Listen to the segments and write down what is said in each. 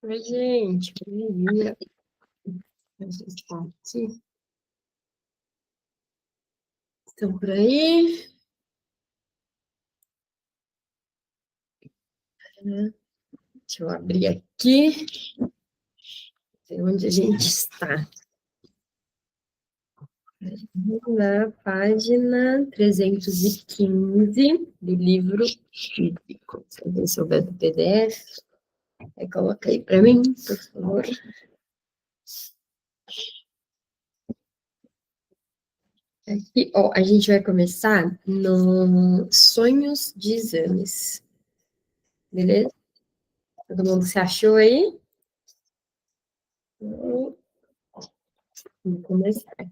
Oi, gente, bom dia. A gente tá aqui. Estão por aí? Né? Deixa eu abrir aqui, ver onde a gente está. Na página 315 do livro físico. Se alguém souber do PDF, coloca aí para mim, por favor. Aqui, ó, a gente vai começar no sonhos de exames. Beleza? Todo mundo se achou aí? Então, vamos começar.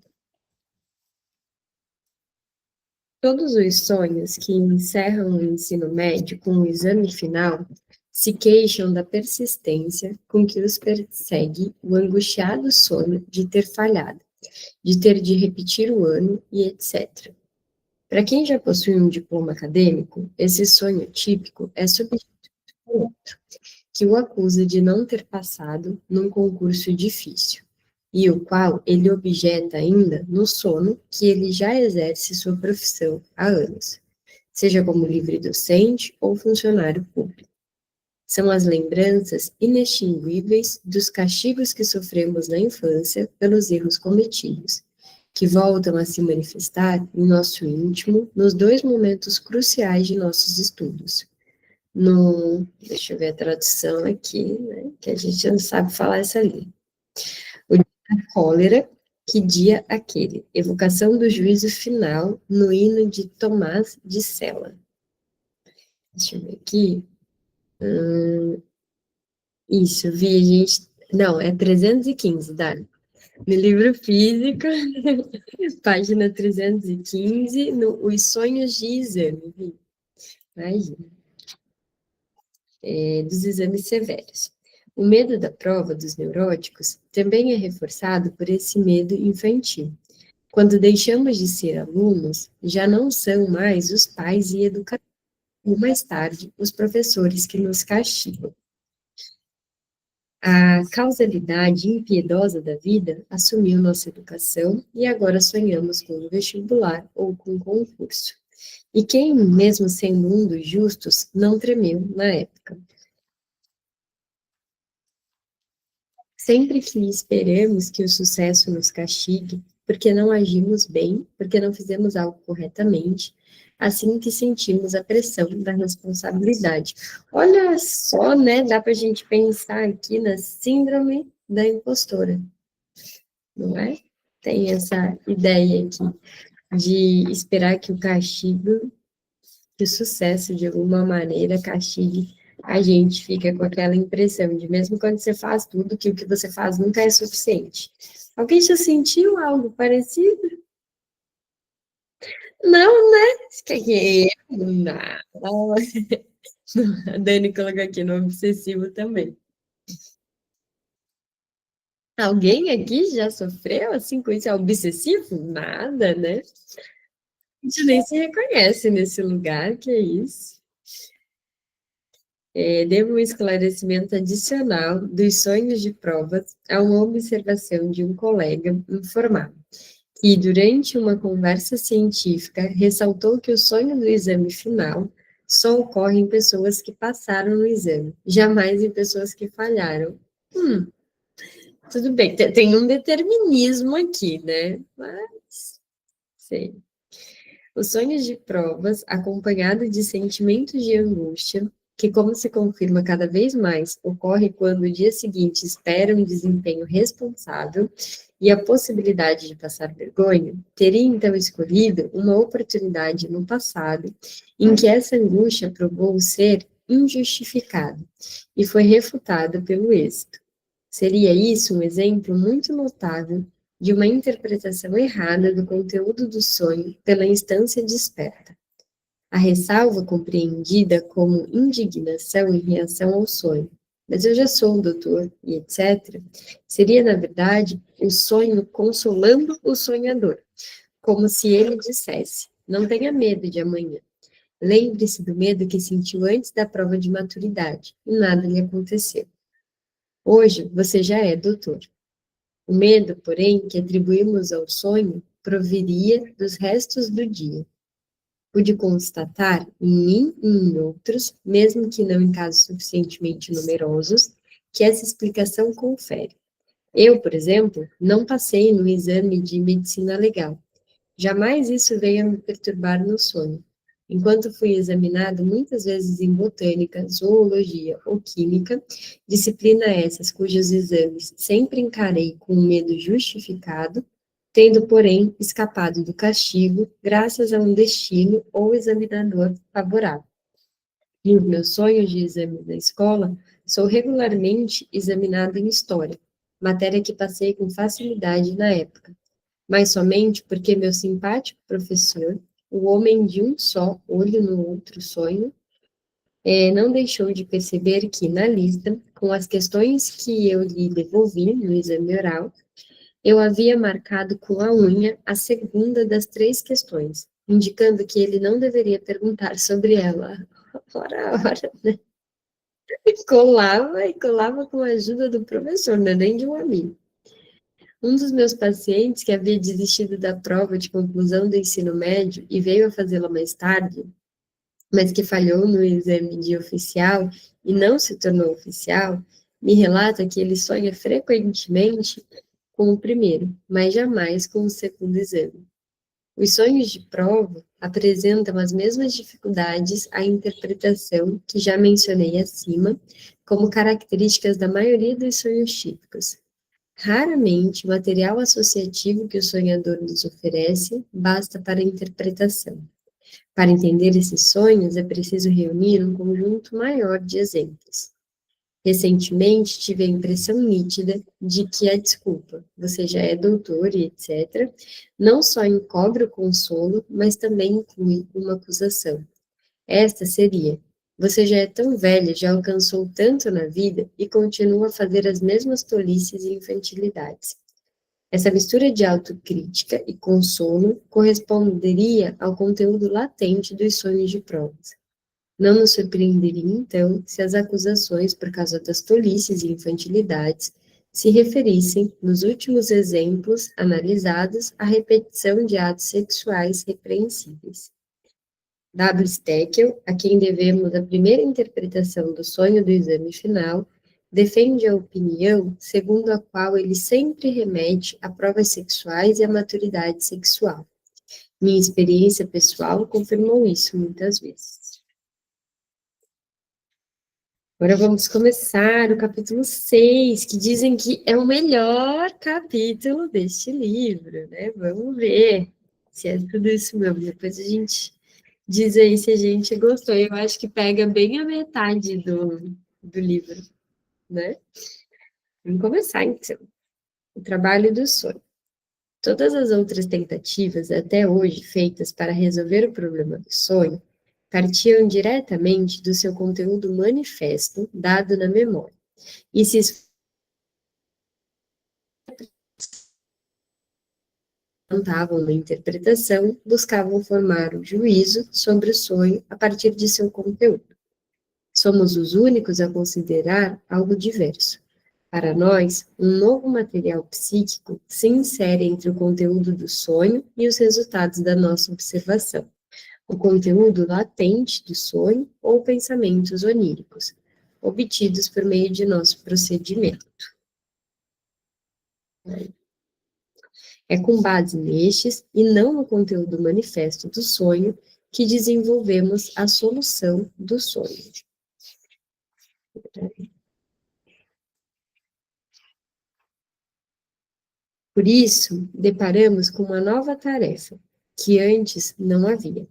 Todos os sonhos que encerram o ensino médio com o exame final se queixam da persistência com que os persegue o angustiado sono de ter falhado, de ter de repetir o ano e etc. Para quem já possui um diploma acadêmico, esse sonho típico é substituído por outro, que o acusa de não ter passado num concurso difícil, e o qual ele objeta ainda no sono que ele já exerce sua profissão há anos, seja como livre docente ou funcionário público. São as lembranças inextinguíveis dos castigos que sofremos na infância pelos erros cometidos, que voltam a se manifestar em nosso íntimo nos dois momentos cruciais de nossos estudos. Deixa eu ver a tradução aqui, né, que a gente não sabe falar essa língua. O dia da cólera, que dia aquele? Evocação do juízo final no hino de Tomás de Cela. Deixa eu ver aqui. Isso, vi, a gente. Não, é 315, Dani. No livro físico, página 315, no Os Sonhos de Exame, vi. Imagina, dos exames severos. O medo da prova dos neuróticos também é reforçado por esse medo infantil. Quando deixamos de ser alunos, já não são mais os pais e educadores, ou mais tarde, os professores que nos castigam. A causalidade impiedosa da vida assumiu nossa educação e agora sonhamos com um vestibular ou com um concurso. E quem, mesmo sem mundos justos, não tremeu na época? Sempre que esperamos que o sucesso nos castigue, porque não agimos bem, porque não fizemos algo corretamente, assim que sentimos a pressão da responsabilidade. Olha só, né? Dá para a gente pensar aqui na síndrome da impostora, não é? Tem essa ideia aqui de esperar que o castigo, que o sucesso, de alguma maneira, castigue a gente, fica com aquela impressão de mesmo quando você faz tudo, que o que você faz nunca é suficiente. Alguém já sentiu algo parecido? Não, né? Que não. A Dani colocou aqui no obsessivo também. Alguém aqui já sofreu assim com isso? É obsessivo? Nada, né? A gente nem se reconhece nesse lugar, que é isso. Devo um esclarecimento adicional dos sonhos de provas a uma observação de um colega informado, que, durante uma conversa científica, ressaltou que o sonho do exame final só ocorre em pessoas que passaram no exame, jamais em pessoas que falharam. Hum, tudo bem, tem um determinismo aqui, né? Mas, sei. Os sonhos de provas, acompanhados de sentimentos de angústia, que, como se confirma cada vez mais, ocorre quando o dia seguinte espera um desempenho responsável e a possibilidade de passar vergonha, teria então escolhido uma oportunidade no passado em que essa angústia provou ser injustificada e foi refutada pelo êxito. Seria isso um exemplo muito notável de uma interpretação errada do conteúdo do sonho pela instância desperta. A ressalva compreendida como indignação em reação ao sonho, mas eu já sou o doutor, e etc., seria, na verdade, o sonho consolando o sonhador, como se ele dissesse: não tenha medo de amanhã. Lembre-se do medo que sentiu antes da prova de maturidade, e nada lhe aconteceu. Hoje você já é doutor. O medo, porém, que atribuímos ao sonho proviria dos restos do dia. Pude constatar em mim e em outros, mesmo que não em casos suficientemente numerosos, que essa explicação confere. Eu, por exemplo, não passei no exame de medicina legal. Jamais isso veio a me perturbar no sonho. Enquanto fui examinado muitas vezes em botânica, zoologia ou química, disciplina essas cujos exames sempre encarei com um medo justificado, tendo, porém, escapado do castigo graças a um destino ou examinador favorável. E os meus sonhos de exame na escola, sou regularmente examinado em história, matéria que passei com facilidade na época, mas somente porque meu simpático professor, o homem de um só olho no outro sonho, não deixou de perceber que, na lista, com as questões que eu lhe devolvi no exame oral, eu havia marcado com a unha a segunda das três questões, indicando que ele não deveria perguntar sobre ela. Ora, colava e colava com a ajuda do professor, não é nem de um amigo. Um dos meus pacientes, que havia desistido da prova de conclusão do ensino médio e veio a fazê-la mais tarde, mas que falhou no exame de oficial e não se tornou oficial, me relata que ele sonha frequentemente com o primeiro, mas jamais com o segundo exame. Os sonhos de prova apresentam as mesmas dificuldades à interpretação que já mencionei acima, como características da maioria dos sonhos típicos. Raramente, o material associativo que o sonhador nos oferece basta para a interpretação. Para entender esses sonhos, é preciso reunir um conjunto maior de exemplos. Recentemente, tive a impressão nítida de que a desculpa, você já é doutor e etc., não só encobre o consolo, mas também inclui uma acusação. Esta seria: você já é tão velha, já alcançou tanto na vida e continua a fazer as mesmas tolices e infantilidades. Essa mistura de autocrítica e consolo corresponderia ao conteúdo latente dos sonhos de provas. Não nos surpreenderia, então, se as acusações por causa das tolices e infantilidades se referissem, nos últimos exemplos analisados, à repetição de atos sexuais repreensíveis. W. Steckel, a quem devemos a primeira interpretação do sonho do exame final, defende a opinião segundo a qual ele sempre remete a provas sexuais e à maturidade sexual. Minha experiência pessoal confirmou isso muitas vezes. Agora vamos começar o capítulo 6, que dizem que é o melhor capítulo deste livro, né? Vamos ver se é tudo isso mesmo. Depois a gente diz aí se a gente gostou. Eu acho que pega bem a metade do livro, né? Vamos começar, então. O trabalho do sonho. Todas as outras tentativas até hoje feitas para resolver o problema do sonho partiam diretamente do seu conteúdo manifesto dado na memória e se esforçavam na interpretação, buscavam formar o juízo sobre o sonho a partir de seu conteúdo. Somos os únicos a considerar algo diverso. Para nós, um novo material psíquico se insere entre o conteúdo do sonho e os resultados da nossa observação. O conteúdo latente do sonho ou pensamentos oníricos, obtidos por meio de nosso procedimento. É com base nestes, e não no conteúdo manifesto do sonho, que desenvolvemos a solução do sonho. Por isso, deparamos com uma nova tarefa, que antes não havia: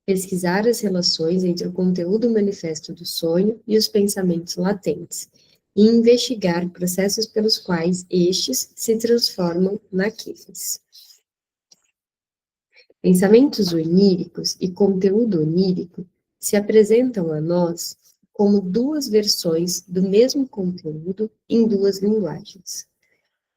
pesquisar as relações entre o conteúdo manifesto do sonho e os pensamentos latentes, e investigar processos pelos quais estes se transformam naqueles. Pensamentos oníricos e conteúdo onírico se apresentam a nós como duas versões do mesmo conteúdo em duas linguagens.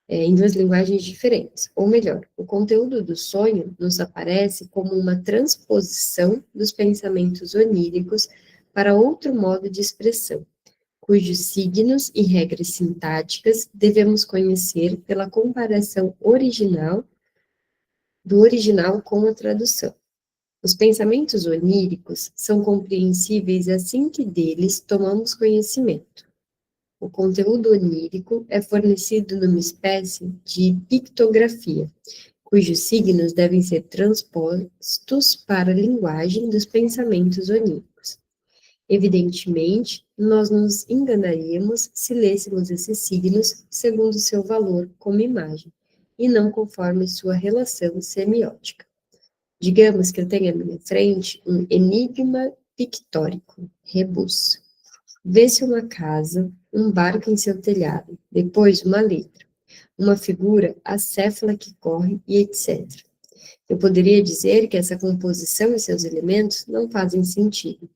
Em duas linguagens diferentes, ou melhor, o conteúdo do sonho nos aparece como uma transposição dos pensamentos oníricos para outro modo de expressão, cujos signos e regras sintáticas devemos conhecer pela comparação do original com a tradução. Os pensamentos oníricos são compreensíveis assim que deles tomamos conhecimento. O conteúdo onírico é fornecido numa espécie de pictografia, cujos signos devem ser transpostos para a linguagem dos pensamentos oníricos. Evidentemente, nós nos enganaríamos se lêssemos esses signos segundo seu valor como imagem, e não conforme sua relação semiótica. Digamos que eu tenho à minha frente um enigma pictórico, rebus. Vê-se uma casa, um barco em seu telhado, depois uma letra, uma figura acéfala que corre e etc. Eu poderia dizer que essa composição e seus elementos não fazem sentido.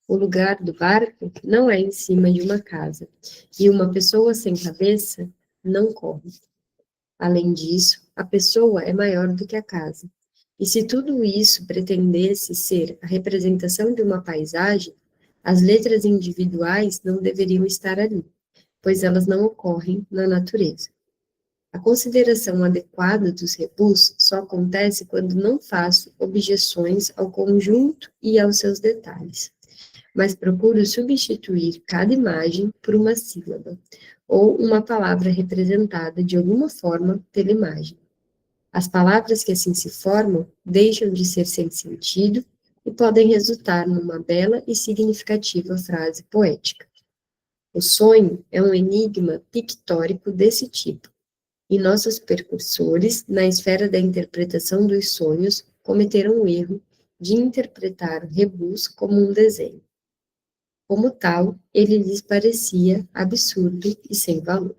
O lugar do barco não é em cima de uma casa, e uma pessoa sem cabeça não corre. Além disso, a pessoa é maior do que a casa. E se tudo isso pretendesse ser a representação de uma paisagem, as letras individuais não deveriam estar ali, pois elas não ocorrem na natureza. A consideração adequada dos rebus só acontece quando não faço objeções ao conjunto e aos seus detalhes, mas procuro substituir cada imagem por uma sílaba, ou uma palavra representada de alguma forma pela imagem. As palavras que assim se formam deixam de ser sem sentido e podem resultar numa bela e significativa frase poética. O sonho é um enigma pictórico desse tipo, e nossos precursores, na esfera da interpretação dos sonhos, cometeram o erro de interpretar o rebus como um desenho. Como tal, ele lhes parecia absurdo e sem valor.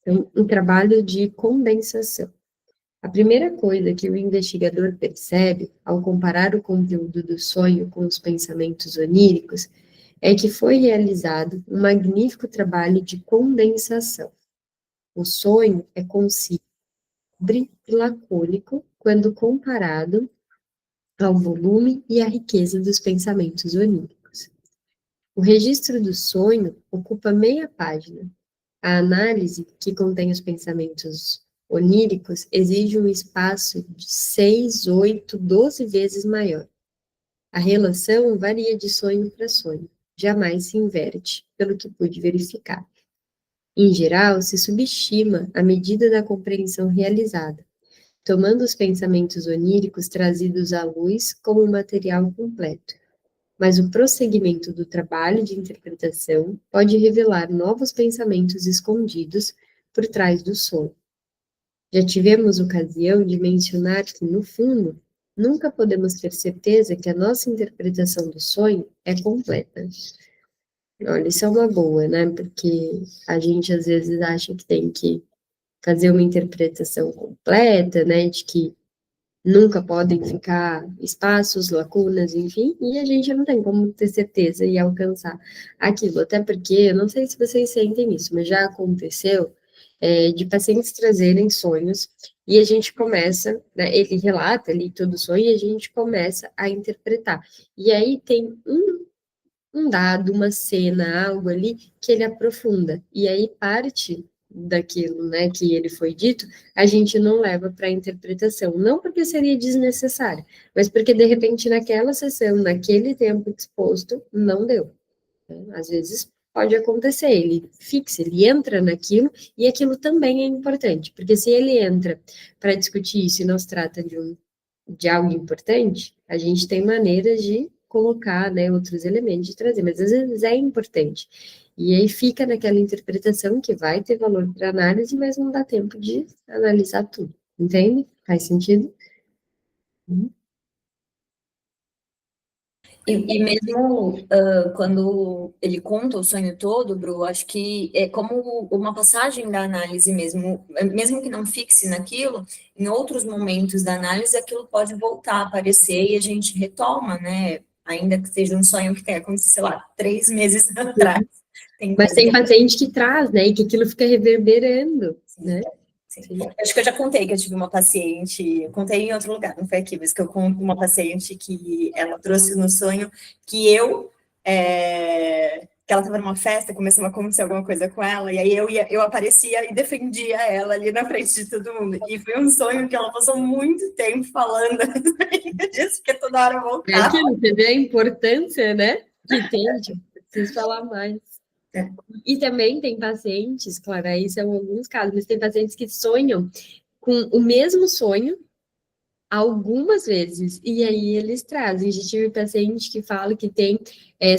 Então, um trabalho de condensação. A primeira coisa que o investigador percebe, ao comparar o conteúdo do sonho com os pensamentos oníricos, é que foi realizado um magnífico trabalho de condensação. O sonho é conciso e lacônico quando comparado ao volume e à riqueza dos pensamentos oníricos. O registro do sonho ocupa meia página. A análise, que contém os pensamentos oníricos, exige um espaço de 6, 8, 12 vezes maior. A relação varia de sonho para sonho, jamais se inverte, pelo que pude verificar. Em geral, se subestima a medida da compreensão realizada, tomando os pensamentos oníricos trazidos à luz como material completo. Mas o prosseguimento do trabalho de interpretação pode revelar novos pensamentos escondidos por trás do sonho. Já tivemos ocasião de mencionar que, no fundo, nunca podemos ter certeza que a nossa interpretação do sonho é completa. Olha, isso é uma boa, né? Porque a gente às vezes acha que tem que fazer uma interpretação completa, né? De que nunca podem ficar espaços, lacunas, enfim, e a gente não tem como ter certeza e alcançar aquilo, até porque, eu não sei se vocês sentem isso, mas já aconteceu de pacientes trazerem sonhos e a gente começa, né, ele relata ali todo o sonho e a gente começa a interpretar. E aí tem um dado, uma cena, algo ali que ele aprofunda, e aí parte daquilo, né, que ele foi dito, a gente não leva para a interpretação, não porque seria desnecessário, mas porque de repente naquela sessão, naquele tempo exposto, não deu. Né? Às vezes pode acontecer, ele fixa, ele entra naquilo, e aquilo também é importante, porque se ele entra para discutir isso e não se trata de algo importante, a gente tem maneiras de colocar, né, outros elementos, de trazer, mas às vezes é importante. E aí fica naquela interpretação que vai ter valor para análise, mas não dá tempo de analisar tudo. Entende? Faz sentido? E mesmo quando ele conta o sonho todo, Bru, acho que é como uma passagem da análise mesmo, mesmo que não fixe naquilo, em outros momentos da análise aquilo pode voltar a aparecer e a gente retoma, né? Ainda que seja um sonho que tenha acontecido, sei lá, 3 meses atrás. Mas tem paciente que traz, né, e que aquilo fica reverberando, né? Sim. Acho que eu já contei que eu tive uma paciente, eu contei em outro lugar, não foi aqui, mas que eu conto uma paciente que ela trouxe no sonho que eu que ela estava numa festa, começou a acontecer alguma coisa com ela, e aí eu aparecia e defendia ela ali na frente de todo mundo. E foi um sonho que ela passou muito tempo falando disso, porque toda hora eu É voltava. aquilo, você vê a importância, né? Que tem, tipo, preciso falar mais. É. E também tem pacientes, claro, aí são alguns casos, mas tem pacientes que sonham com o mesmo sonho algumas vezes, e aí eles trazem. Já tive paciente que fala que tem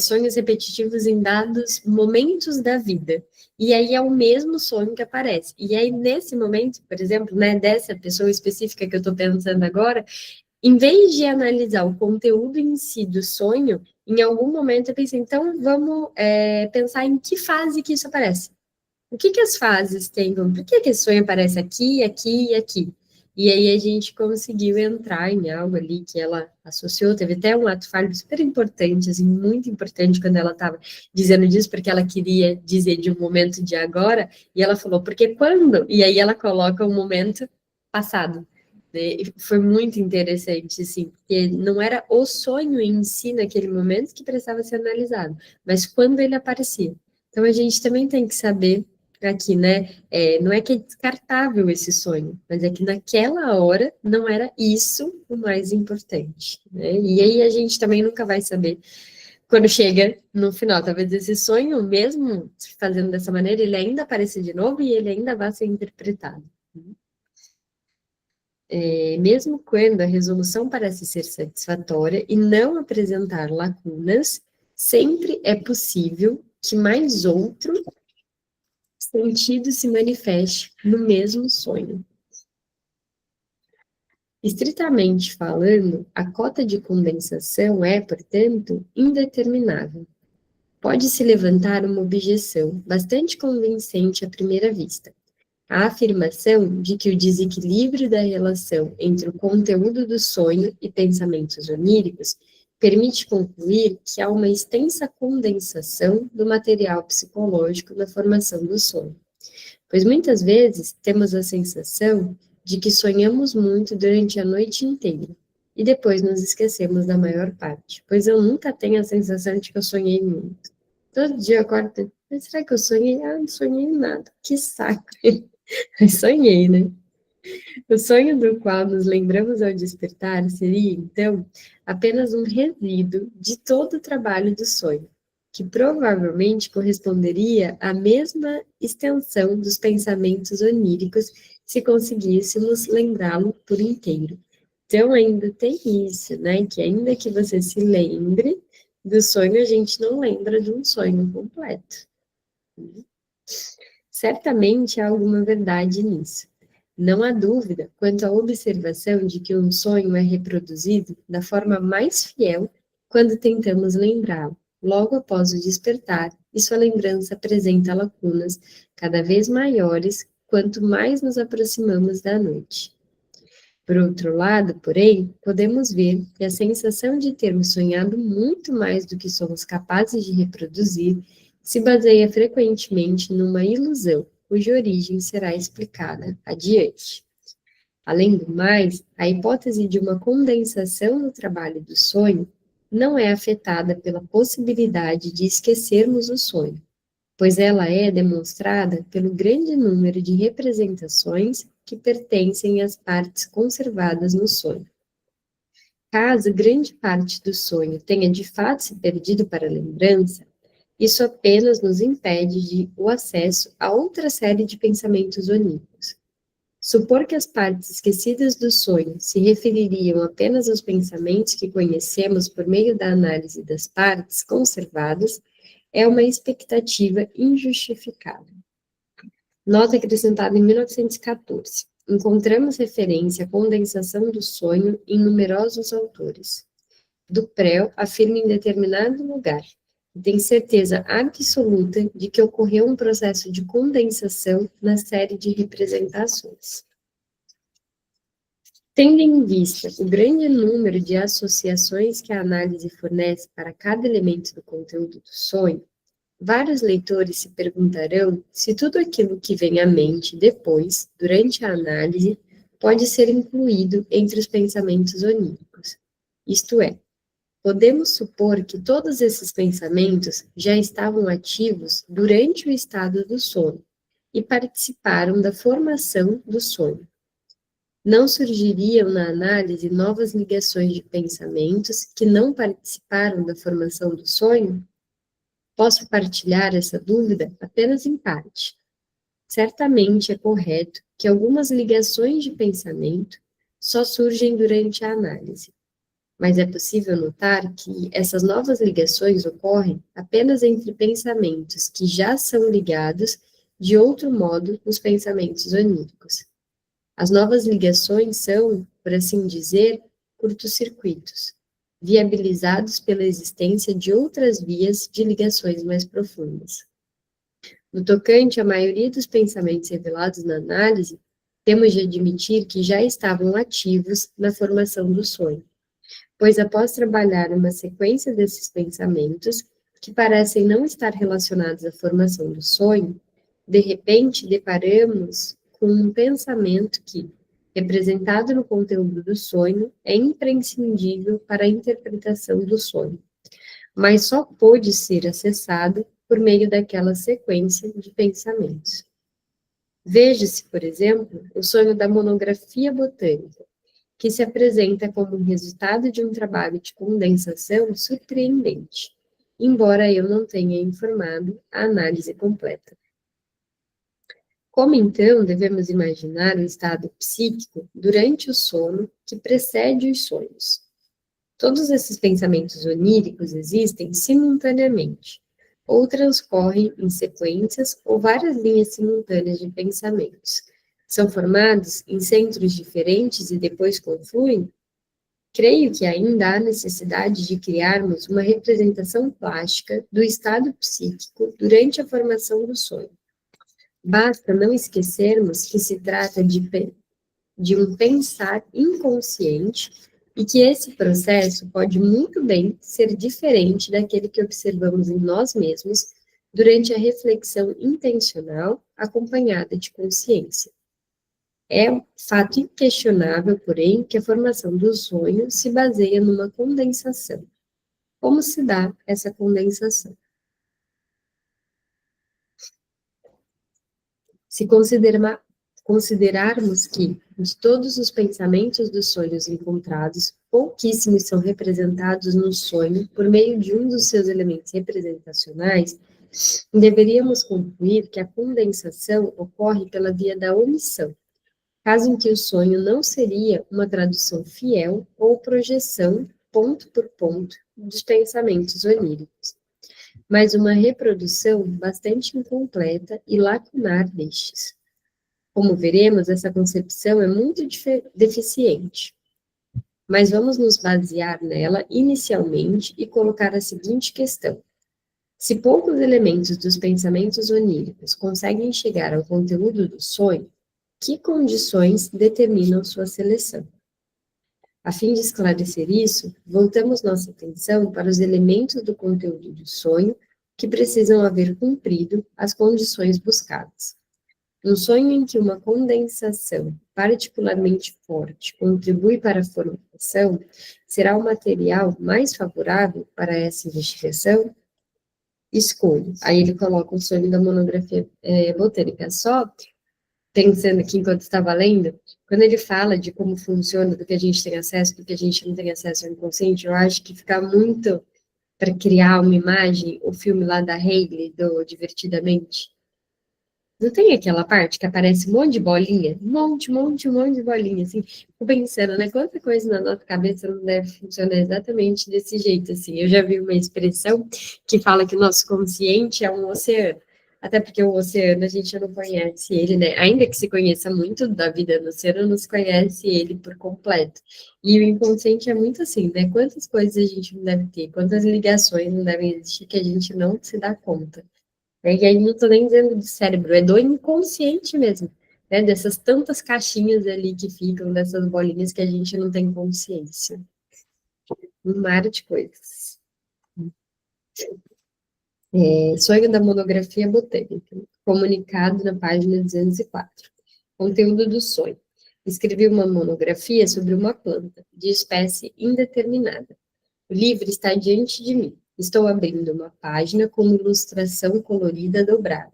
sonhos repetitivos em dados momentos da vida, e aí é o mesmo sonho que aparece. E aí, nesse momento, por exemplo, né, dessa pessoa específica que eu estou pensando agora, em vez de analisar o conteúdo em si do sonho, em algum momento eu pensei, então vamos pensar em que fase que isso aparece. O que que as fases têm? Por que que esse sonho aparece aqui, aqui e aqui? E aí a gente conseguiu entrar em algo ali que ela associou, teve até um ato falho super importante, assim, muito importante quando ela estava dizendo disso, porque ela queria dizer de um momento de agora, e ela falou, porque quando? E aí ela coloca o momento passado. Né? E foi muito interessante, assim, porque não era o sonho em si naquele momento que precisava ser analisado, mas quando ele aparecia. Então a gente também tem que saber aqui, né? Não é que é descartável esse sonho, mas é que naquela hora não era isso o mais importante, né? E aí a gente também nunca vai saber quando chega no final. Talvez esse sonho, mesmo fazendo dessa maneira, ele ainda apareça de novo e ele ainda vai ser interpretado. Mesmo quando a resolução parece ser satisfatória e não apresentar lacunas, sempre é possível que mais outro sentido se manifeste no mesmo sonho. Estritamente falando, a cota de condensação é, portanto, indeterminável. Pode-se levantar uma objeção bastante convincente à primeira vista. A afirmação de que o desequilíbrio da relação entre o conteúdo do sonho e pensamentos oníricos permite concluir que há uma extensa condensação do material psicológico na formação do sonho. Pois muitas vezes temos a sensação de que sonhamos muito durante a noite inteira e depois nos esquecemos da maior parte, pois eu nunca tenho a sensação de que eu sonhei muito. Todo dia eu acordo, mas será que eu sonhei? Ah, não sonhei nada, que saco. Mas sonhei, né? O sonho do qual nos lembramos ao despertar seria, então, apenas um resíduo de todo o trabalho do sonho, que provavelmente corresponderia à mesma extensão dos pensamentos oníricos se conseguíssemos lembrá-lo por inteiro. Então, ainda tem isso, né? Que ainda que você se lembre do sonho, a gente não lembra de um sonho completo. Certamente há alguma verdade nisso. Não há dúvida quanto à observação de que um sonho é reproduzido da forma mais fiel quando tentamos lembrá-lo, logo após o despertar, e sua lembrança apresenta lacunas cada vez maiores quanto mais nos aproximamos da noite. Por outro lado, porém, podemos ver que a sensação de termos sonhado muito mais do que somos capazes de reproduzir se baseia frequentemente numa ilusão, cuja origem será explicada adiante. Além do mais, a hipótese de uma condensação no trabalho do sonho não é afetada pela possibilidade de esquecermos o sonho, pois ela é demonstrada pelo grande número de representações que pertencem às partes conservadas no sonho. Caso grande parte do sonho tenha de fato se perdido para a lembrança, isso apenas nos impede de o acesso a outra série de pensamentos oníricos. Supor que as partes esquecidas do sonho se refeririam apenas aos pensamentos que conhecemos por meio da análise das partes conservadas é uma expectativa injustificada. Nota acrescentada em 1914. Encontramos referência à condensação do sonho em numerosos autores. Duprel afirma em determinado lugar e tem certeza absoluta de que ocorreu um processo de condensação na série de representações. Tendo em vista o grande número de associações que a análise fornece para cada elemento do conteúdo do sonho, vários leitores se perguntarão se tudo aquilo que vem à mente depois, durante a análise, pode ser incluído entre os pensamentos oníricos. Isto é, podemos supor que todos esses pensamentos já estavam ativos durante o estado do sono e participaram da formação do sonho. Não surgiriam na análise novas ligações de pensamentos que não participaram da formação do sonho? Posso partilhar essa dúvida apenas em parte. Certamente é correto que algumas ligações de pensamento só surgem durante a análise, mas é possível notar que essas novas ligações ocorrem apenas entre pensamentos que já são ligados de outro modo nos pensamentos oníricos. As novas ligações são, por assim dizer, curtos-circuitos, viabilizados pela existência de outras vias de ligações mais profundas. No tocante à maioria dos pensamentos revelados na análise, temos de admitir que já estavam ativos na formação do sonho, pois após trabalhar uma sequência desses pensamentos, que parecem não estar relacionados à formação do sonho, de repente deparamos com um pensamento que, representado no conteúdo do sonho, é imprescindível para a interpretação do sonho, mas só pôde ser acessado por meio daquela sequência de pensamentos. Veja-se, por exemplo, o sonho da monografia botânica, que se apresenta como um resultado de um trabalho de condensação surpreendente, embora eu não tenha informado a análise completa. Como então devemos imaginar o estado psíquico durante o sono que precede os sonhos? Todos esses pensamentos oníricos existem simultaneamente, ou transcorrem em sequências ou várias linhas simultâneas de pensamentos. São formados em centros diferentes e depois confluem? Creio que ainda há necessidade de criarmos uma representação plástica do estado psíquico durante a formação do sonho. Basta não esquecermos que se trata de um pensar inconsciente e que esse processo pode muito bem ser diferente daquele que observamos em nós mesmos durante a reflexão intencional acompanhada de consciência. É um fato inquestionável, porém, que a formação do sonho se baseia numa condensação. Como se dá essa condensação? Se considerarmos que, de todos os pensamentos dos sonhos encontrados, pouquíssimos são representados no sonho por meio de um dos seus elementos representacionais, deveríamos concluir que a condensação ocorre pela via da omissão, caso em que o sonho não seria uma tradução fiel ou projeção, ponto por ponto, dos pensamentos oníricos, mas uma reprodução bastante incompleta e lacunar destes. Como veremos, essa concepção é muito deficiente, mas vamos nos basear nela inicialmente e colocar a seguinte questão: se poucos elementos dos pensamentos oníricos conseguem chegar ao conteúdo do sonho, que condições determinam sua seleção? A fim de esclarecer isso, voltamos nossa atenção para os elementos do conteúdo do sonho que precisam haver cumprido as condições buscadas. Um sonho em que uma condensação particularmente forte contribui para a formação será o material mais favorável para essa investigação? Escolho. Aí ele coloca o sonho da monografia botânica. Só pensando aqui enquanto estava lendo, quando ele fala de como funciona, do que a gente tem acesso, do que a gente não tem acesso ao inconsciente, eu acho que fica muito para criar uma imagem, o filme lá da Hailey, do Divertidamente. Não tem aquela parte que aparece um monte de bolinha? Um monte de bolinha, assim. Fico pensando, né? Quanta coisa na nossa cabeça não deve funcionar exatamente desse jeito, assim. Eu já vi uma expressão que fala que o nosso consciente é um oceano. Até porque o oceano a gente não conhece ele, né? Ainda que se conheça muito da vida no oceano, não se conhece ele por completo. E o inconsciente é muito assim, né? Quantas coisas a gente não deve ter, quantas ligações não devem existir que a gente não se dá conta. E aí não estou nem dizendo do cérebro, é do inconsciente mesmo, né? Dessas tantas caixinhas ali que ficam, dessas bolinhas que a gente não tem consciência. Um mar de coisas. Sonho da monografia botânica, comunicado na página 204. Conteúdo do sonho. Escrevi uma monografia sobre uma planta, de espécie indeterminada. O livro está diante de mim. Estou abrindo uma página com uma ilustração colorida dobrada.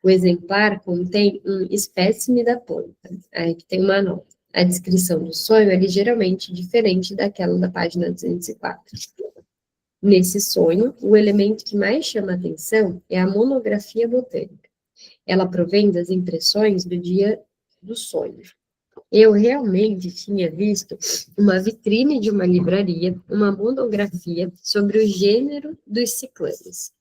O exemplar contém um espécime da planta. Aí que tem uma nota. A descrição do sonho é ligeiramente diferente daquela da página 204. Nesse sonho, o elemento que mais chama a atenção é a monografia botânica. Ela provém das impressões do dia do sonho. Eu realmente tinha visto uma vitrine de uma livraria, uma monografia sobre o gênero dos ciclames.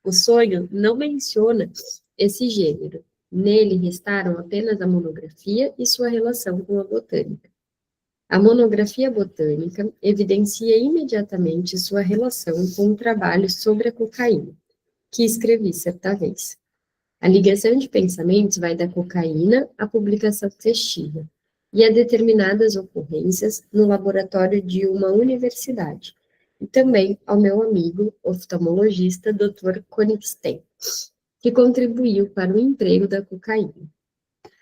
O sonho não menciona esse gênero. Nele restaram apenas a monografia e sua relação com a botânica. A monografia botânica evidencia imediatamente sua relação com o trabalho sobre a cocaína, que escrevi certa vez. A ligação de pensamentos vai da cocaína à publicação festiva e a determinadas ocorrências no laboratório de uma universidade, e também ao meu amigo oftalmologista Dr. Konigstein, que contribuiu para o emprego da cocaína.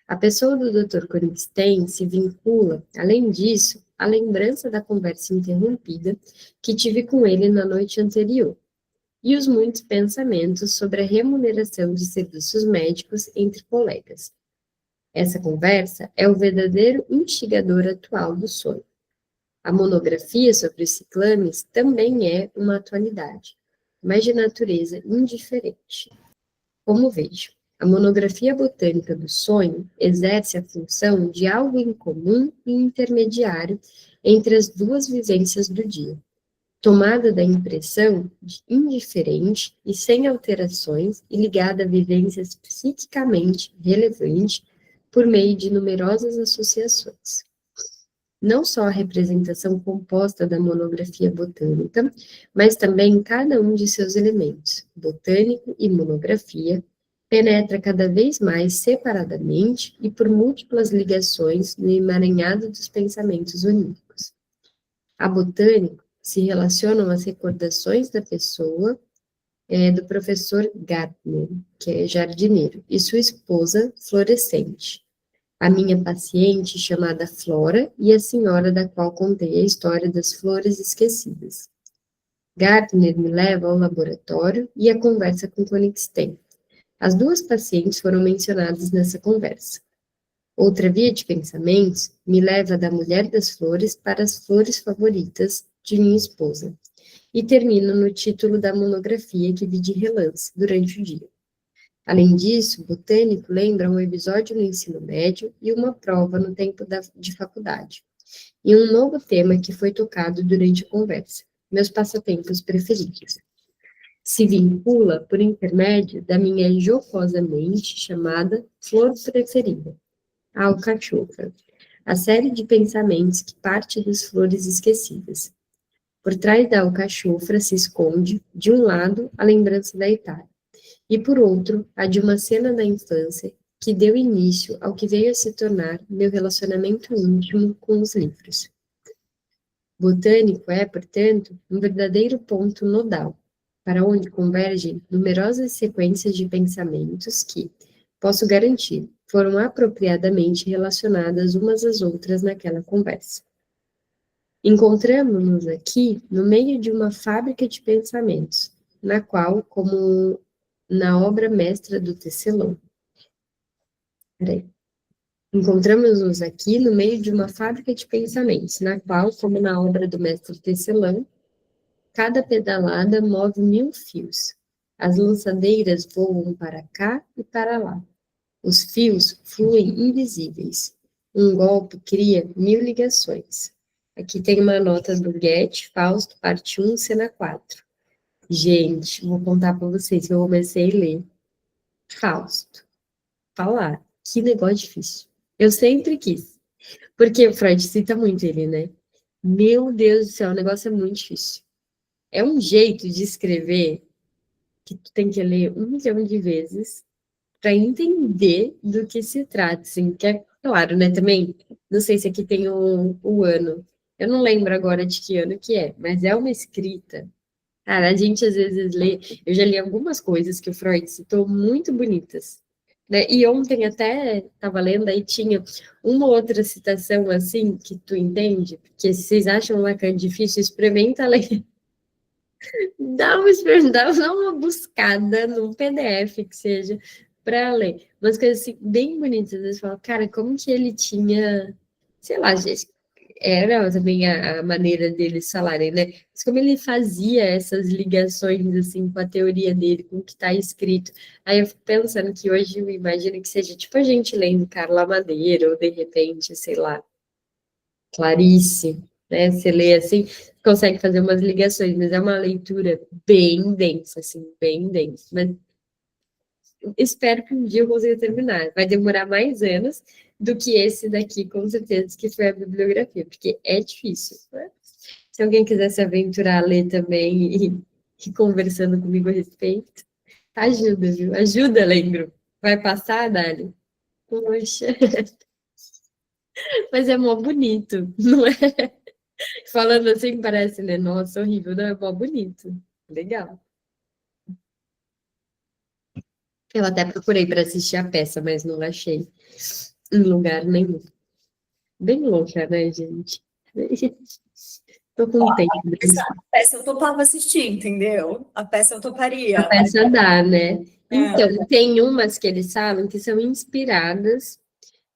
A pessoa do Dr. Konigstein se vincula, além disso, à lembrança da conversa interrompida que tive com ele na noite anterior, e os muitos pensamentos sobre a remuneração de serviços médicos entre colegas. Essa conversa é o verdadeiro instigador atual do sonho. A monografia sobre os ciclames também é uma atualidade, mas de natureza indiferente. Como vejo, a monografia botânica do sonho exerce a função de algo incomum e intermediário entre as duas vivências do dia, tomada da impressão de indiferente e sem alterações e ligada a vivências psiquicamente relevantes por meio de numerosas associações. Não só a representação composta da monografia botânica, mas também cada um de seus elementos, botânico e monografia, penetra cada vez mais separadamente e por múltiplas ligações no emaranhado dos pensamentos oníricos. A botânica se relacionam às recordações da pessoa, do professor Gärtner, que é jardineiro, e sua esposa, florescente. A minha paciente, chamada Flora, e a senhora da qual contei a história das flores esquecidas. Gärtner me leva ao laboratório e a conversa com Konigstein. As duas pacientes foram mencionadas nessa conversa. Outra via de pensamentos me leva da mulher das flores para as flores favoritas de minha esposa, e termino no título da monografia que vi de relance durante o dia. Além disso, o botânico lembra um episódio no ensino médio e uma prova no tempo de faculdade, e um novo tema que foi tocado durante a conversa, meus passatempos preferidos. Se vincula por intermédio da minha jocosamente chamada flor preferida, a alcachofra, a série de pensamentos que parte das flores esquecidas. Por trás da alcachofra se esconde, de um lado, a lembrança da Itália, e por outro, a de uma cena da infância que deu início ao que veio a se tornar meu relacionamento íntimo com os livros. Botânico é, portanto, um verdadeiro ponto nodal, para onde convergem numerosas sequências de pensamentos que, posso garantir, foram apropriadamente relacionadas umas às outras naquela conversa. Encontramos-nos aqui no meio de uma fábrica de pensamentos, na qual, como na obra mestra do Tecelão. Encontramos-nos aqui no meio de uma fábrica de pensamentos, na qual, como na obra do mestre Tecelão, cada pedalada move 1000 fios. As lançadeiras voam para cá e para lá. Os fios fluem invisíveis. Um golpe cria 1000 ligações. Aqui tem uma nota do Goethe, Fausto, parte 1, cena 4. Gente, vou contar para vocês que eu comecei a ler. Fausto. Falar. Que negócio difícil. Eu sempre quis. Porque o Freud cita muito ele, né? Meu Deus do céu, o negócio é muito difícil. É um jeito de escrever que tu tem que ler 1 milhão de vezes para entender do que se trata, assim, que é claro, né, também, não sei se aqui tem o ano, eu não lembro agora de que ano que é, mas é uma escrita, cara, a gente às vezes lê, eu já li algumas coisas que o Freud citou muito bonitas, né? E ontem até estava lendo, aí tinha uma outra citação assim, que tu entende, porque se vocês acham Lacan difícil, experimenta ler. Dá uma buscada num PDF que seja para ler. Umas coisas assim, bem bonitas. Às vezes fala, cara, como que ele tinha, sei lá, gente, era também a maneira deles falarem, né? Mas como ele fazia essas ligações, assim, com a teoria dele, com o que está escrito. Aí eu fico pensando que hoje eu imagino que seja tipo a gente lendo Carla Madeira, ou de repente, sei lá, Clarice, né? Você lê assim, consegue fazer umas ligações, mas é uma leitura bem densa, assim, bem densa. Mas espero que um dia eu consiga terminar. Vai demorar mais anos do que esse daqui, com certeza, que foi a bibliografia, porque é difícil, né? Se alguém quiser se aventurar a ler também e conversando comigo a respeito, ajuda, viu? Ajuda, lembro. Vai passar, Dali? Poxa, mas é mó bonito, não é? Falando assim, parece, né? Nossa, horrível, não é mó bonito. Legal. Eu até procurei para assistir a peça, mas não achei em lugar nenhum. Bem louca, né, gente? Tô com tempo. A peça eu topava assistir, entendeu? A peça eu A toparia. peça dá, né? É, Então, tem umas que eles falam que são inspiradas,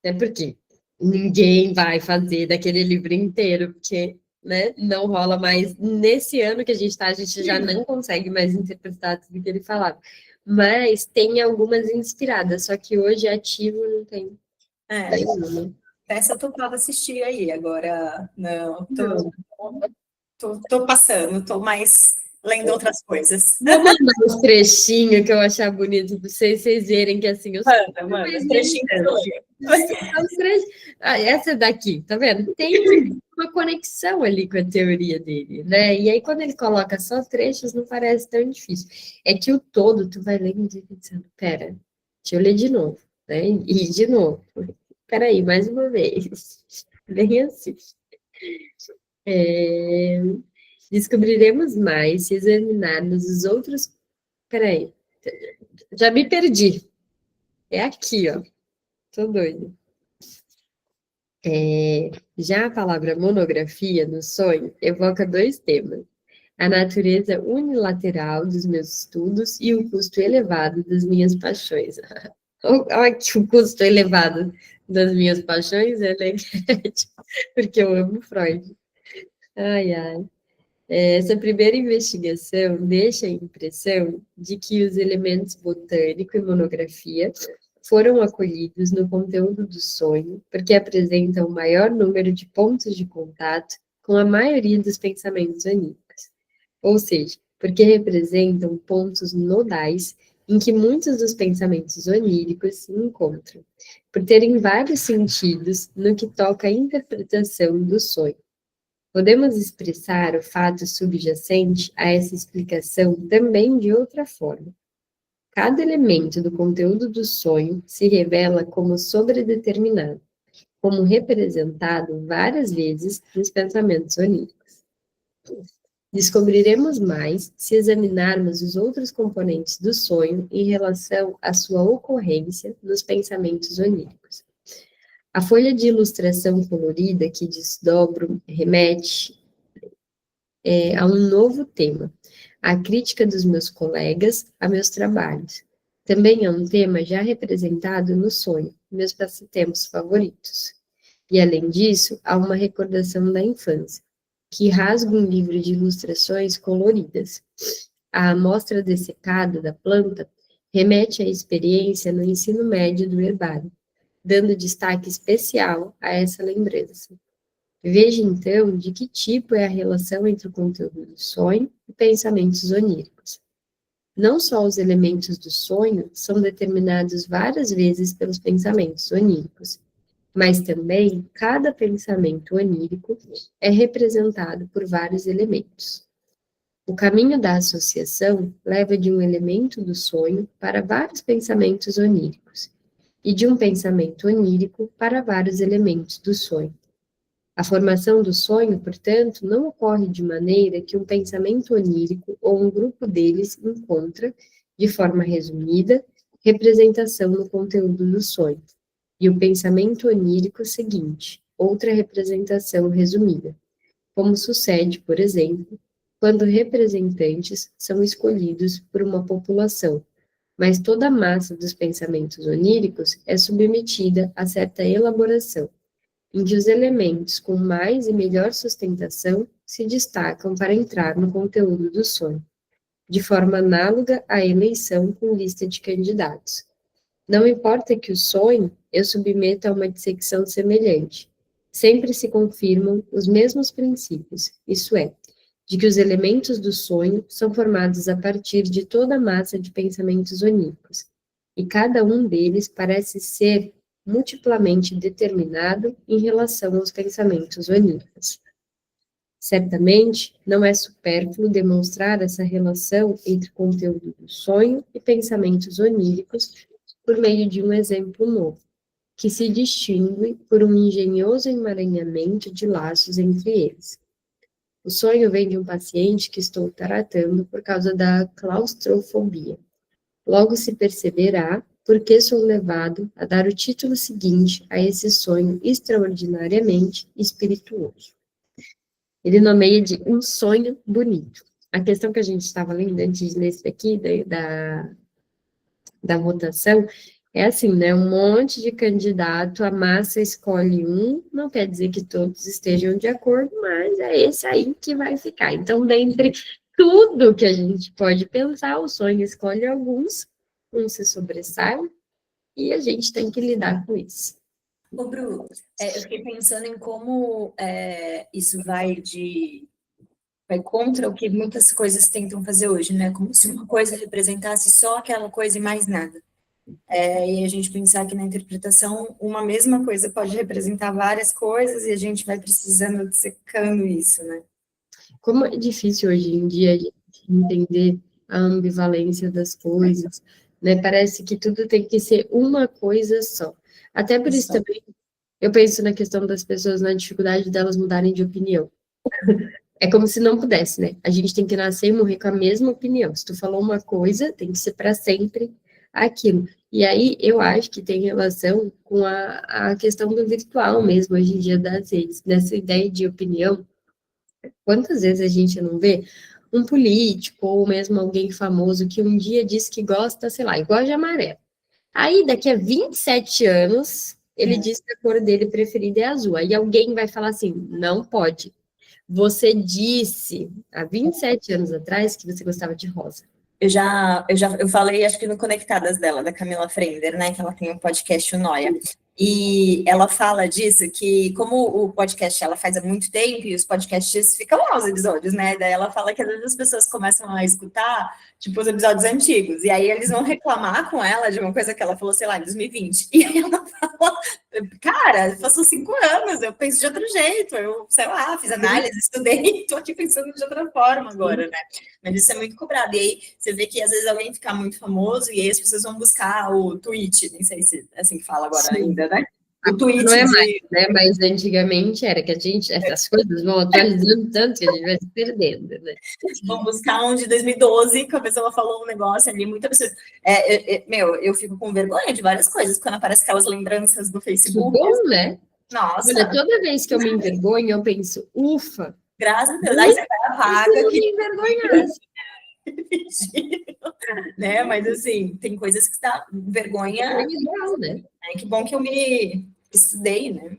né? Porque ninguém vai fazer daquele livro inteiro, porque, né, não rola mais. Nesse ano que a gente está, a gente já não consegue mais interpretar tudo que ele falava. Mas tem algumas inspiradas, só que hoje ativo não tem é, nenhuma. peça eu topava assistir aí, agora não, Não. tô passando, tô mais lendo outras coisas. Vou mandar uns trechinhos que eu achar bonito para vocês verem que assim, eu sou Manda, mais trechinho que eu militante. leio. Essa daqui, tá vendo? Tem uma conexão ali com a teoria dele, né? E aí, quando ele coloca só trechos, não parece tão difícil. É que o todo, tu vai lendo e pensando, pera, deixa eu ler de novo, né? E de novo. Peraí, mais uma vez. Bem assim. É, descobriremos mais se examinarmos os outros. Peraí, já me perdi. É aqui, ó. Tô doida. Já a palavra monografia no sonho evoca dois temas: a natureza unilateral dos meus estudos e o custo elevado das minhas paixões. Olha que o custo elevado das minhas paixões é legal, porque eu amo Freud. Ai, ai. Essa primeira investigação deixa a impressão de que os elementos botânico e monografia foram acolhidos no conteúdo do sonho, porque apresentam o maior número de pontos de contato com a maioria dos pensamentos oníricos, ou seja, porque representam pontos nodais em que muitos dos pensamentos oníricos se encontram, por terem vários sentidos no que toca à interpretação do sonho. Podemos expressar o fato subjacente a essa explicação também de outra forma. Cada elemento do conteúdo do sonho se revela como sobredeterminado, como representado várias vezes nos pensamentos oníricos. Descobriremos mais se examinarmos os outros componentes do sonho em relação à sua ocorrência nos pensamentos oníricos. A folha de ilustração colorida que desdobro remete a um novo tema, a crítica dos meus colegas a meus trabalhos. Também é um tema já representado no sonho, meus passatempos favoritos. E, além disso, há uma recordação da infância, que rasga um livro de ilustrações coloridas. A amostra dessecada da planta remete à experiência no ensino médio do herbário, dando destaque especial a essa lembrança. Veja, então, de que tipo é a relação entre o conteúdo do sonho e pensamentos oníricos. Não só os elementos do sonho são determinados várias vezes pelos pensamentos oníricos, mas também cada pensamento onírico é representado por vários elementos. O caminho da associação leva de um elemento do sonho para vários pensamentos oníricos, e de um pensamento onírico para vários elementos do sonho. A formação do sonho, portanto, não ocorre de maneira que um pensamento onírico ou um grupo deles encontra, de forma resumida, representação no conteúdo do sonho, e o pensamento onírico seguinte, outra representação resumida, como sucede, por exemplo, quando representantes são escolhidos por uma população, mas toda a massa dos pensamentos oníricos é submetida a certa elaboração, em que os elementos com mais e melhor sustentação se destacam para entrar no conteúdo do sonho, de forma análoga à eleição com lista de candidatos. Não importa que o sonho eu submeta a uma dissecção semelhante, sempre se confirmam os mesmos princípios, isso é, de que os elementos do sonho são formados a partir de toda a massa de pensamentos oníricos, e cada um deles parece ser multiplamente determinado em relação aos pensamentos oníricos. Certamente, não é supérfluo demonstrar essa relação entre conteúdo do sonho e pensamentos oníricos por meio de um exemplo novo, que se distingue por um engenhoso emaranhamento de laços entre eles. O sonho vem de um paciente que estou tratando por causa da claustrofobia. Logo se perceberá por que sou levado a dar o título seguinte a esse sonho extraordinariamente espirituoso. Ele nomeia de um sonho bonito. A questão que a gente estava lendo antes de ler isso daqui, da votação, é assim, né? Um monte de candidato, a massa escolhe um, não quer dizer que todos estejam de acordo, mas é esse aí que vai ficar. Então, dentre tudo que a gente pode pensar, o sonho escolhe alguns, um se sobressai, e a gente tem que lidar com isso. Ô, Bru, eu fiquei pensando em como isso vai contra o que muitas coisas tentam fazer hoje, né? Como se uma coisa representasse só aquela coisa e mais nada. E a gente pensar que na interpretação uma mesma coisa pode representar várias coisas e a gente vai precisando dissecando isso, né? Como é difícil hoje em dia a gente entender a ambivalência das coisas, né? Parece que tudo tem que ser uma coisa só. Até por isso também, eu penso na questão das pessoas, na dificuldade delas mudarem de opinião. É como se não pudesse, né? A gente tem que nascer e morrer com a mesma opinião. Se tu falou uma coisa, tem que ser para sempre aquilo. E aí, eu acho que tem relação com a questão do virtual mesmo, hoje em dia, das redes, dessa ideia de opinião. Quantas vezes a gente não vê um político ou mesmo alguém famoso que um dia diz que gosta, sei lá, igual de amarelo. Aí, daqui a 27 anos, ele diz que a cor dele preferida é azul. Aí alguém vai falar assim, não pode. Você disse há 27 anos atrás que você gostava de rosa. Eu falei, acho que no Conectadas dela, da Camila Frender, né, que ela tem um podcast, o Noia, e ela fala disso, que como o podcast ela faz há muito tempo, e os podcasts ficam lá os episódios, né, daí ela fala que às vezes as pessoas começam a escutar, tipo, os episódios antigos, e aí eles vão reclamar com ela de uma coisa que ela falou, sei lá, em 2020, e aí ela fala, cara, passou 5 anos, eu penso de outro jeito, eu, sei lá, fiz análise, estudei, tô aqui pensando de outra forma agora, né, mas isso é muito cobrado, e aí você vê que às vezes alguém fica muito famoso e aí as pessoas vão buscar o tweet, nem sei se é assim que fala agora ainda, né? O tweet não é mais, né? Mas antigamente era que a gente, essas coisas vão atualizando tanto que a gente vai se perdendo, né? Vão buscar um de 2012, que a pessoa falou um negócio ali, muita pessoa... eu fico com vergonha de várias coisas, quando aparecem aquelas lembranças do Facebook. Que bom, né? Nossa. Olha, toda vez que eu me envergonho, eu penso, ufa. Graças a Deus. Aí você apaga. Que me envergonhasse. Né? Mas assim, tem coisas que dá vergonha. É legal, né? Que bom que eu me estudei, né?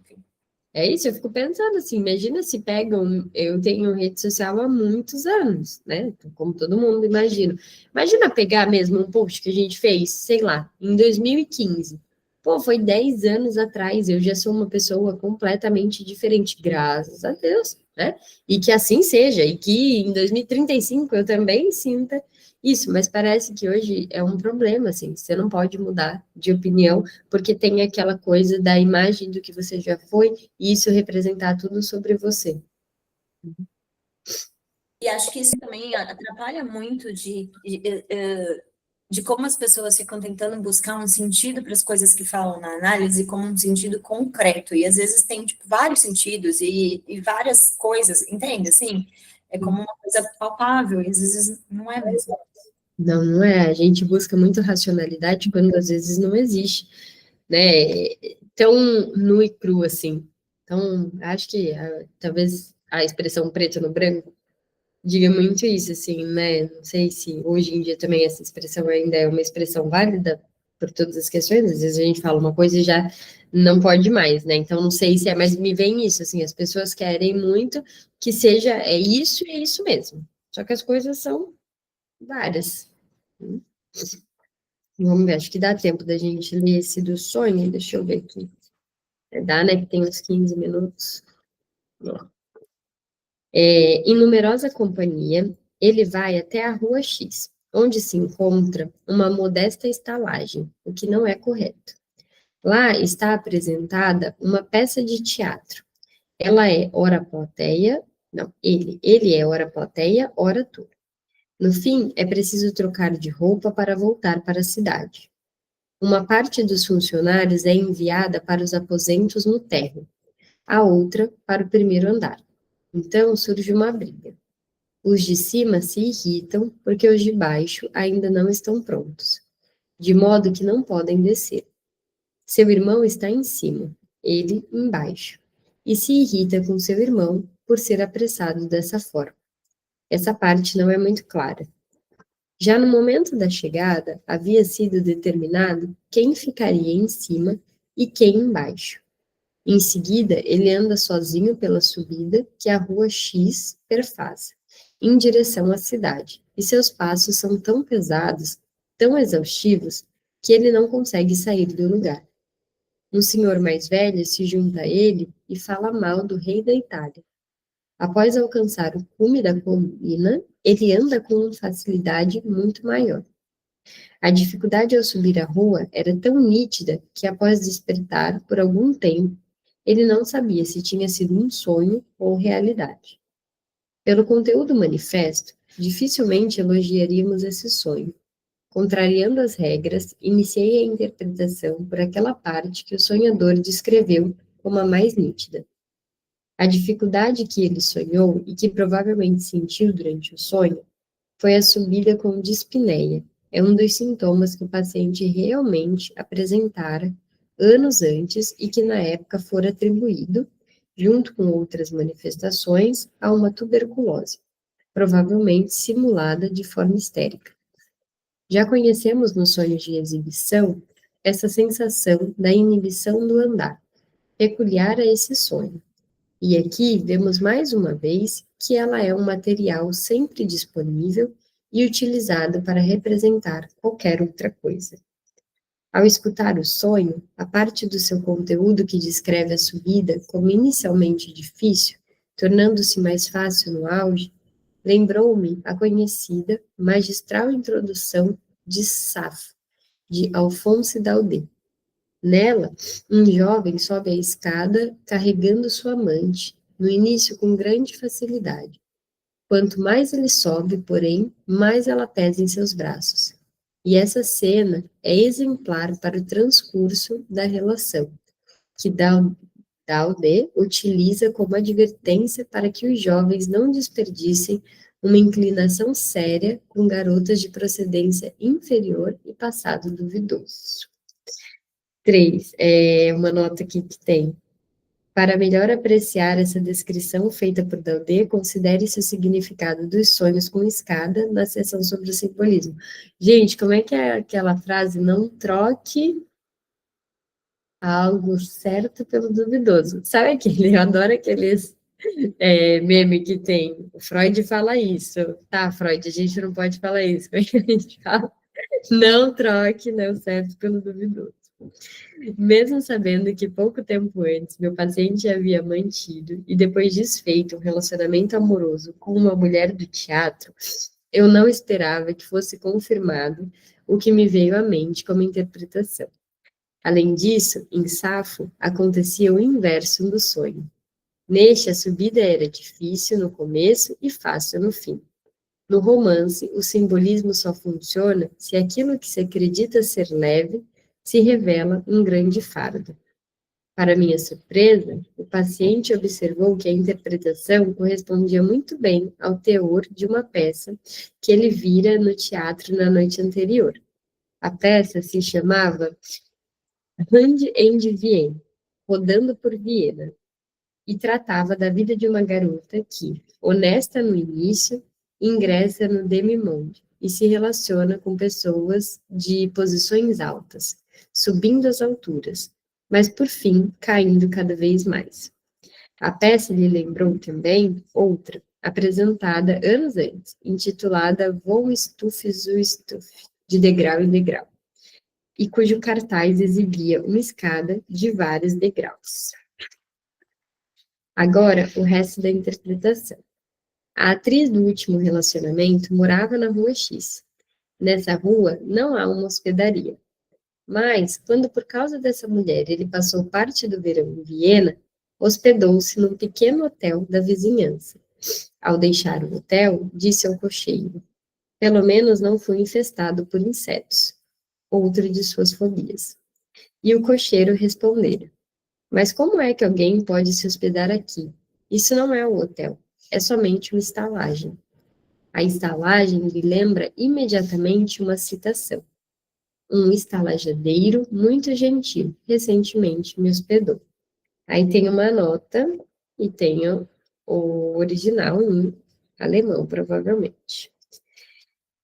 É isso, eu fico pensando assim, imagina se pegam, eu tenho rede social há muitos anos, né? Como todo mundo imagina. Imagina pegar mesmo um post que a gente fez, sei lá, em 2015. Pô, foi 10 anos atrás, eu já sou uma pessoa completamente diferente, graças a Deus, né? E que assim seja, e que em 2035 eu também sinta isso, mas parece que hoje é um problema, assim, você não pode mudar de opinião, porque tem aquela coisa da imagem do que você já foi, e isso representar tudo sobre você. E acho que isso também atrapalha muito de como as pessoas ficam tentando buscar um sentido para as coisas que falam na análise como um sentido concreto, e às vezes tem, tipo, vários sentidos e várias coisas, entende, assim? É como uma coisa palpável, e às vezes não é mesmo. Não, não é. A gente busca muito racionalidade quando às vezes não existe, né? Tão nu e cru assim. Então, acho que talvez a expressão preto no branco diga muito isso, assim, né? Não sei se hoje em dia também essa expressão ainda é uma expressão válida por todas as questões. Às vezes a gente fala uma coisa e já não pode mais, né? Então, não sei se é, mas me vem isso, assim, as pessoas querem muito que seja isso e é isso mesmo. Só que as coisas são várias. Vamos ver, acho que dá tempo da gente ler esse do sonho. Deixa eu ver aqui. Dá, né? Que tem uns 15 minutos. Em numerosa companhia, ele vai até a Rua X, onde se encontra uma modesta estalagem, o que não é correto. Lá está apresentada uma peça de teatro. Ela é ora plateia, não, ele é ora plateia, ora ator. No fim, é preciso trocar de roupa para voltar para a cidade. Uma parte dos funcionários é enviada para os aposentos no térreo, a outra para o primeiro andar. Então surge uma briga. Os de cima se irritam porque os de baixo ainda não estão prontos, de modo que não podem descer. Seu irmão está em cima, ele embaixo, e se irrita com seu irmão por ser apressado dessa forma. Essa parte não é muito clara. Já no momento da chegada, havia sido determinado quem ficaria em cima e quem embaixo. Em seguida, ele anda sozinho pela subida que a rua X perfaz, em direção à cidade, e seus passos são tão pesados, tão exaustivos, que ele não consegue sair do lugar. Um senhor mais velho se junta a ele e fala mal do rei da Itália. Após alcançar o cume da colina, ele anda com uma facilidade muito maior. A dificuldade ao subir a rua era tão nítida que, após despertar por algum tempo, ele não sabia se tinha sido um sonho ou realidade. Pelo conteúdo do manifesto, dificilmente elogiaríamos esse sonho. Contrariando as regras, iniciei a interpretação por aquela parte que o sonhador descreveu como a mais nítida. A dificuldade que ele sonhou e que provavelmente sentiu durante o sonho foi a subida com dispneia. É um dos sintomas que o paciente realmente apresentara anos antes e que na época fora atribuído, junto com outras manifestações, a uma tuberculose, provavelmente simulada de forma histérica. Já conhecemos nos sonhos de exibição essa sensação da inibição do andar, peculiar a esse sonho. E aqui vemos mais uma vez que ela é um material sempre disponível e utilizado para representar qualquer outra coisa. Ao escutar o sonho, a parte do seu conteúdo que descreve a subida como inicialmente difícil, tornando-se mais fácil no auge, lembrou-me a conhecida magistral introdução de Safo, de Alphonse Daudet. Nela, um jovem sobe a escada carregando sua amante, no início com grande facilidade. Quanto mais ele sobe, porém, mais ela pesa em seus braços. E essa cena é exemplar para o transcurso da relação, que Daudet utiliza como advertência para que os jovens não desperdicem uma inclinação séria com garotas de procedência inferior e passado duvidoso. 3. Uma nota aqui que tem. Para melhor apreciar essa descrição feita por Daudet, considere-se o significado dos sonhos com escada na seção sobre o simbolismo. Gente, como é que é aquela frase? Não troque algo certo pelo duvidoso. Sabe aquele? Eu adoro aqueles meme que tem. O Freud fala isso. Tá, Freud, a gente não pode falar isso. Mas a gente fala, não troque o certo pelo duvidoso. Mesmo sabendo que pouco tempo antes meu paciente havia mantido e depois desfeito um relacionamento amoroso com uma mulher do teatro, eu não esperava que fosse confirmado o que me veio à mente como interpretação. Além disso, em Safo, acontecia o inverso do sonho. Neste, a subida era difícil no começo e fácil no fim. No romance, o simbolismo só funciona se aquilo que se acredita ser leve se revela um grande fardo. Para minha surpresa, o paciente observou que a interpretação correspondia muito bem ao teor de uma peça que ele vira no teatro na noite anterior. A peça se chamava Hand and Vienne, Rodando por Viena, e tratava da vida de uma garota que, honesta no início, ingressa no demi-monde e se relaciona com pessoas de posições altas, subindo as alturas, mas por fim caindo cada vez mais. A peça lhe lembrou também outra, apresentada anos antes, intitulada Vou Stufe zu Stufe, de degrau em degrau, e cujo cartaz exibia uma escada de vários degraus. Agora, o resto da interpretação. A atriz do último relacionamento morava na rua X. Nessa rua não há uma hospedaria. Mas, quando por causa dessa mulher ele passou parte do verão em Viena, hospedou-se num pequeno hotel da vizinhança. Ao deixar o hotel, disse ao cocheiro: pelo menos não fui infestado por insetos, outro de suas fobias. E o cocheiro respondera: mas como é que alguém pode se hospedar aqui? Isso não é um hotel, é somente uma estalagem. A estalagem lhe lembra imediatamente uma citação. Um estalajadeiro muito gentil recentemente me hospedou. Aí tem uma nota e tem o original em alemão, provavelmente.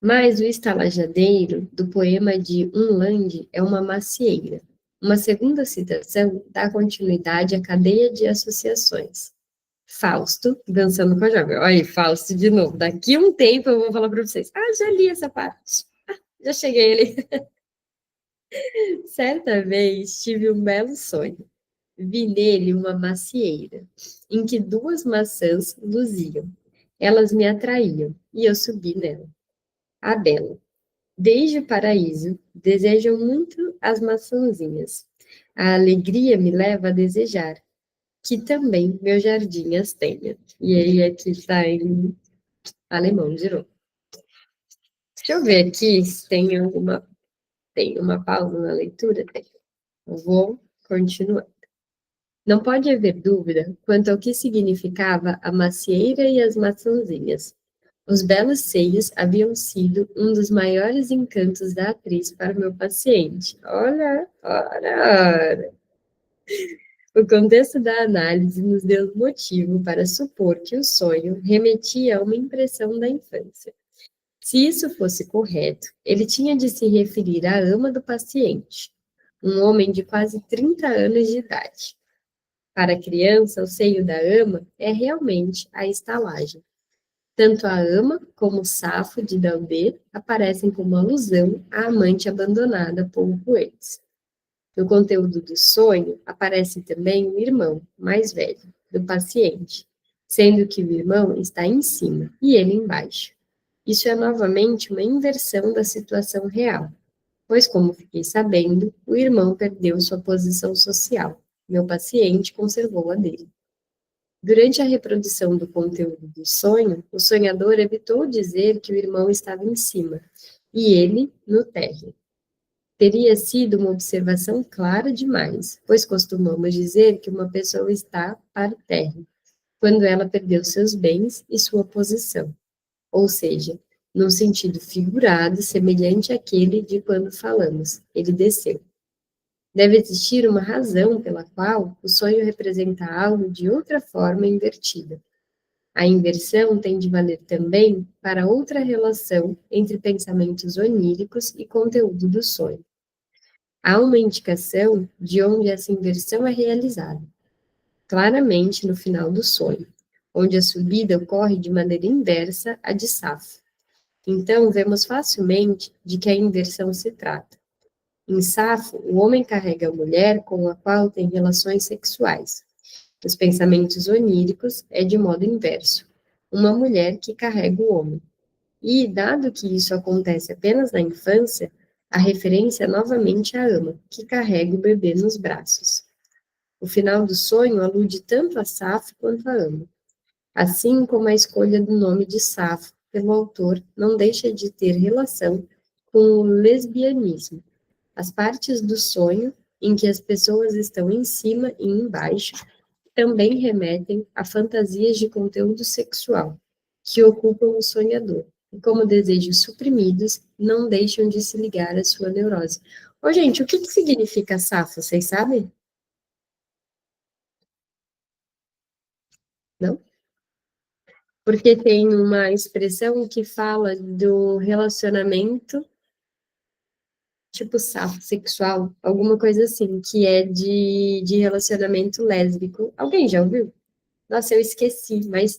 Mas o estalajadeiro do poema de Unland é uma macieira. Uma segunda citação dá continuidade à cadeia de associações. Fausto, dançando com a jovem. Olha aí, Fausto de novo. Daqui a um tempo eu vou falar para vocês. Ah, já li essa parte. Já cheguei ali. Certa vez tive um belo sonho. Vi nele uma macieira, em que duas maçãs luziam. Elas me atraíam, e eu subi nela. A bela. Desde o paraíso, desejam muito as maçãzinhas. A alegria me leva a desejar que também meu jardim as tenha. E aí aqui está em alemão de novo. Deixa eu ver aqui se tem uma pausa na leitura. Tem. Eu vou continuar. Não pode haver dúvida quanto ao que significava a macieira e as maçãzinhas. Os belos seios haviam sido um dos maiores encantos da atriz para o meu paciente. Olha, ora. O contexto da análise nos deu motivo para supor que o sonho remetia a uma impressão da infância. Se isso fosse correto, ele tinha de se referir à ama do paciente, um homem de quase 30 anos de idade. Para a criança, o seio da ama é realmente a estalagem. Tanto a ama como o Safo de Daudet aparecem como alusão à amante abandonada pouco antes. No conteúdo do sonho, aparece também o irmão, mais velho, do paciente, sendo que o irmão está em cima e ele embaixo. Isso é novamente uma inversão da situação real, pois, como fiquei sabendo, o irmão perdeu sua posição social. Meu paciente conservou a dele. Durante a reprodução do conteúdo do sonho, o sonhador evitou dizer que o irmão estava em cima e ele no térreo. Teria sido uma observação clara demais, pois costumamos dizer que uma pessoa está para térreo, quando ela perdeu seus bens e sua posição, ou seja, num sentido figurado, semelhante àquele de quando falamos, ele desceu. Deve existir uma razão pela qual o sonho representa algo de outra forma invertida. A inversão tem de valer também para outra relação entre pensamentos oníricos e conteúdo do sonho. Há uma indicação de onde essa inversão é realizada, claramente no final do sonho, onde a subida ocorre de maneira inversa à de Safo. Então, vemos facilmente de que a inversão se trata. Em Safo, o homem carrega a mulher com a qual tem relações sexuais. Nos pensamentos oníricos, é de modo inverso, uma mulher que carrega o homem. E, dado que isso acontece apenas na infância, a referência é novamente à ama, que carrega o bebê nos braços. O final do sonho alude tanto a Safo quanto a ama. Assim como a escolha do nome de Safo pelo autor não deixa de ter relação com o lesbianismo. As partes do sonho em que as pessoas estão em cima e embaixo, também remetem a fantasias de conteúdo sexual, que ocupam o sonhador, e como desejos suprimidos, não deixam de se ligar à sua neurose. Ô, gente, o que significa safo, vocês sabem? Não? Porque tem uma expressão que fala do relacionamento tipo safo sexual, alguma coisa assim, que é de relacionamento lésbico. Alguém já ouviu? Nossa, eu esqueci, mas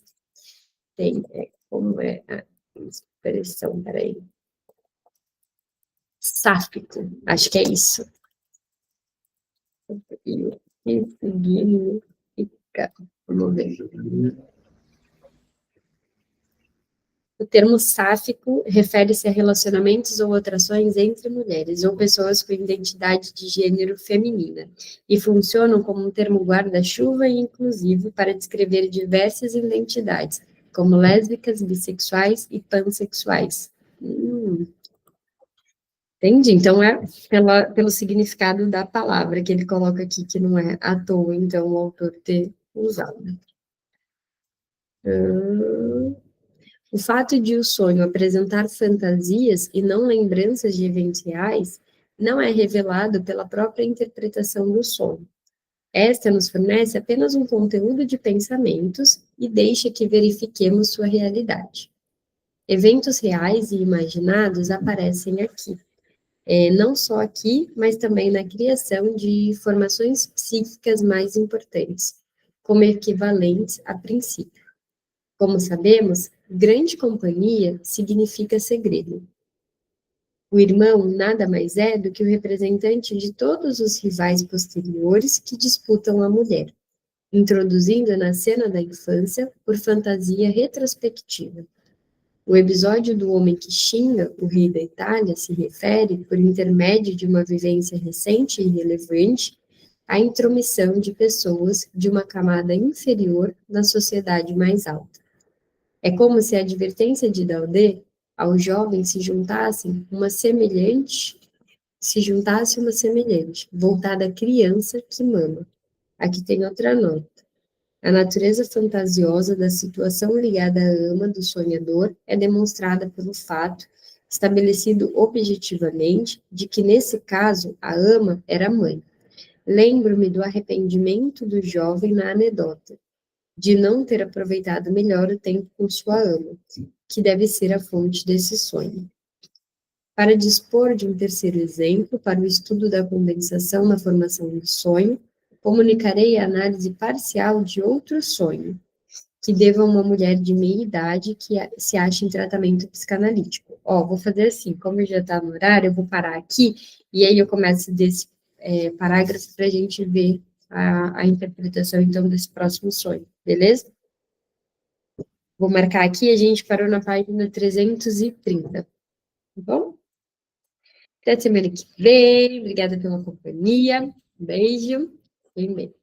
tem. Como é a expressão? Peraí. Sáfico, acho que é isso. E o que significa? Vamos ver. O termo sáfico refere-se a relacionamentos ou atrações entre mulheres ou pessoas com identidade de gênero feminina e funcionam como um termo guarda-chuva e inclusivo para descrever diversas identidades, como lésbicas, bissexuais e pansexuais. Entendi. Então é pelo significado da palavra que ele coloca aqui, que não é à toa, então, o autor ter usado. O fato de o sonho apresentar fantasias e não lembranças de eventos reais não é revelado pela própria interpretação do sonho. Esta nos fornece apenas um conteúdo de pensamentos e deixa que verifiquemos sua realidade. Eventos reais e imaginados aparecem aqui, não só aqui, mas também na criação de formações psíquicas mais importantes, como equivalentes a princípio. Como sabemos, grande companhia significa segredo. O irmão nada mais é do que o representante de todos os rivais posteriores que disputam a mulher, introduzindo na cena da infância por fantasia retrospectiva. O episódio do homem que xinga o rei da Itália se refere, por intermédio de uma vivência recente e relevante, à intromissão de pessoas de uma camada inferior na sociedade mais alta. É como se a advertência de Daudet ao jovem se juntasse uma semelhante, voltada à criança que mama. Aqui tem outra nota. A natureza fantasiosa da situação ligada à ama do sonhador é demonstrada pelo fato, estabelecido objetivamente, de que, nesse caso, a ama era a mãe. Lembro-me do arrependimento do jovem na anedota, de não ter aproveitado melhor o tempo com sua ama, que deve ser a fonte desse sonho. Para dispor de um terceiro exemplo para o estudo da condensação na formação do sonho, comunicarei a análise parcial de outro sonho, que deva a uma mulher de meia idade que se acha em tratamento psicanalítico. Vou fazer assim, como já está no horário, eu vou parar aqui, e aí eu começo desse parágrafo para a gente ver a interpretação, então, desse próximo sonho, beleza? Vou marcar aqui, a gente parou na página 330, tá bom? Até semana que vem, obrigada pela companhia, um beijo e um beijo.